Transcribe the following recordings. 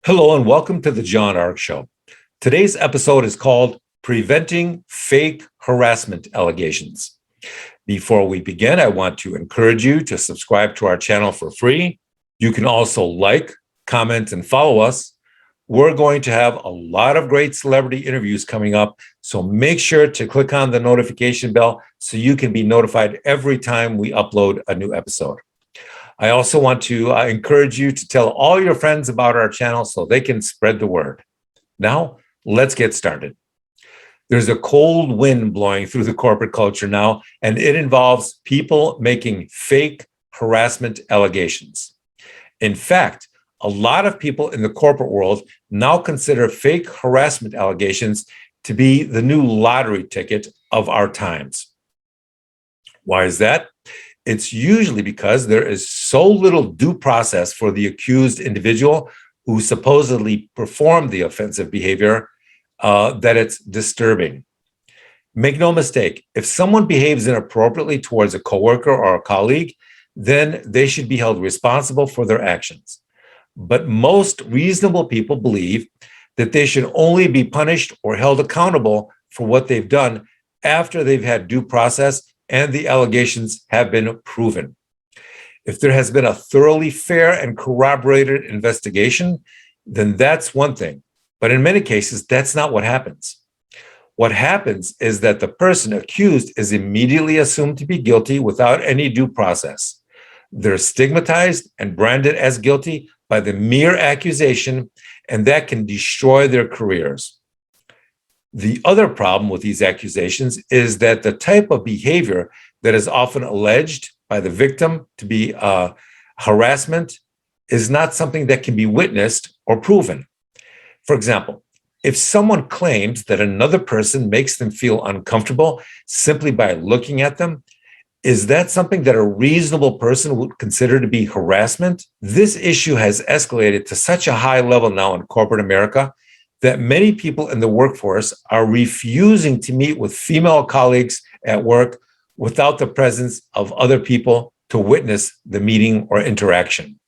Hello and welcome to the John Ark Show. Today's episode is called Preventing Fake Harassment Allegations. Before we begin, I want to encourage you to subscribe to our channel for free. You can also like, comment, and follow us. We're going to have a lot of great celebrity interviews coming up, so make sure to click on the notification bell so you can be notified every time we upload a new episode. I also want to encourage you to tell all your friends about our channel so they can spread the word. Now, let's get started. There's a cold wind blowing through the corporate culture now, and it involves people making fake harassment allegations. In fact, a lot of people in the corporate world now consider fake harassment allegations to be the new lottery ticket of our times. Why is that? It's usually because there is so little due process for the accused individual who supposedly performed the offensive behavior that it's disturbing. Make no mistake, if someone behaves inappropriately towards a coworker or a colleague, then they should be held responsible for their actions. But most reasonable people believe that they should only be punished or held accountable for what they've done after they've had due process and the allegations have been proven. If there has been a thoroughly fair and corroborated investigation, then that's one thing. But in many cases, that's not what happens. What happens is that the person accused is immediately assumed to be guilty without any due process. They're stigmatized and branded as guilty by the mere accusation, and that can destroy their careers. The other problem with these accusations is that the type of behavior that is often alleged by the victim to be harassment is not something that can be witnessed or proven. For example, if someone claims that another person makes them feel uncomfortable simply by looking at them, is that something that a reasonable person would consider to be harassment? This issue has escalated to such a high level now in corporate America that many people in the workforce are refusing to meet with female colleagues at work without the presence of other people to witness the meeting or interaction.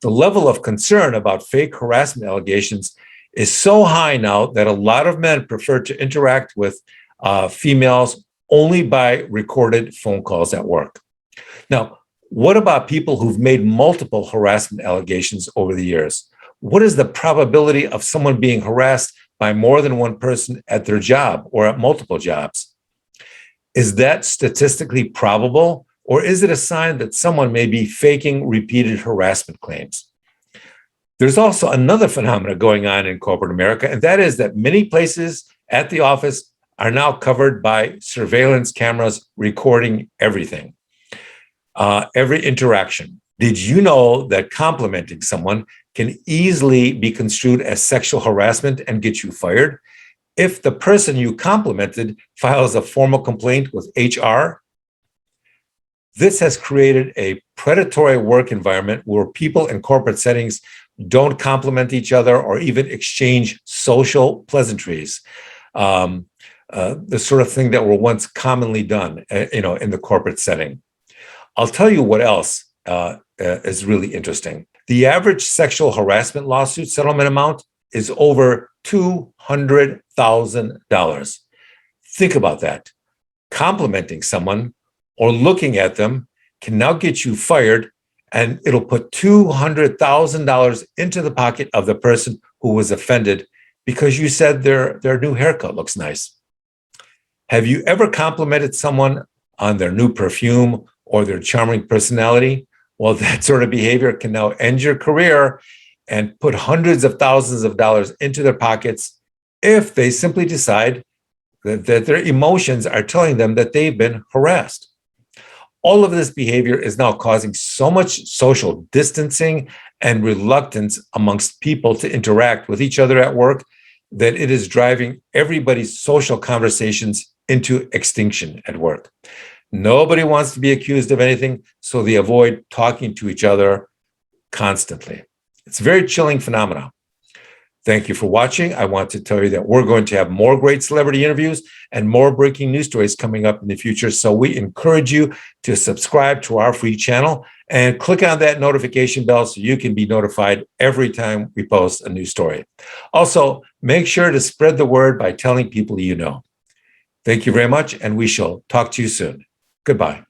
The level of concern about fake harassment allegations is so high now that a lot of men prefer to interact with females only by recorded phone calls at work. Now, what about people who've made multiple harassment allegations over the years? What is the probability of someone being harassed by more than one person at their job or at multiple jobs? Is that statistically probable, or is it a sign that someone may be faking repeated harassment claims? There's also another phenomenon going on in corporate America, and that is that many places at the office are now covered by surveillance cameras recording everything, every interaction. Did you know that complimenting someone can easily be construed as sexual harassment and get you fired if the person you complimented files a formal complaint with HR? This has created a predatory work environment where people in corporate settings don't compliment each other or even exchange social pleasantries, the sort of thing that were once commonly done, in the corporate setting. I'll tell you what else is really interesting. The average sexual harassment lawsuit settlement amount is over $200,000. Think about that. Complimenting someone or looking at them can now get you fired, and it'll put $200,000 into the pocket of the person who was offended because you said their new haircut looks nice. Have you ever complimented someone on their new perfume or their charming personality? Well, that sort of behavior can now end your career and put hundreds of thousands of dollars into their pockets if they simply decide that their emotions are telling them that they've been harassed. All of this behavior is now causing so much social distancing and reluctance amongst people to interact with each other at work that it is driving everybody's social conversations into extinction at work. Nobody wants to be accused of anything, so they avoid talking to each other constantly. It's a very chilling phenomenon. Thank you for watching. I want to tell you that we're going to have more great celebrity interviews and more breaking news stories coming up in the future. So we encourage you to subscribe to our free channel and click on that notification bell so you can be notified every time we post a new story. Also, make sure to spread the word by telling people you know. Thank you very much, and we shall talk to you soon. Goodbye.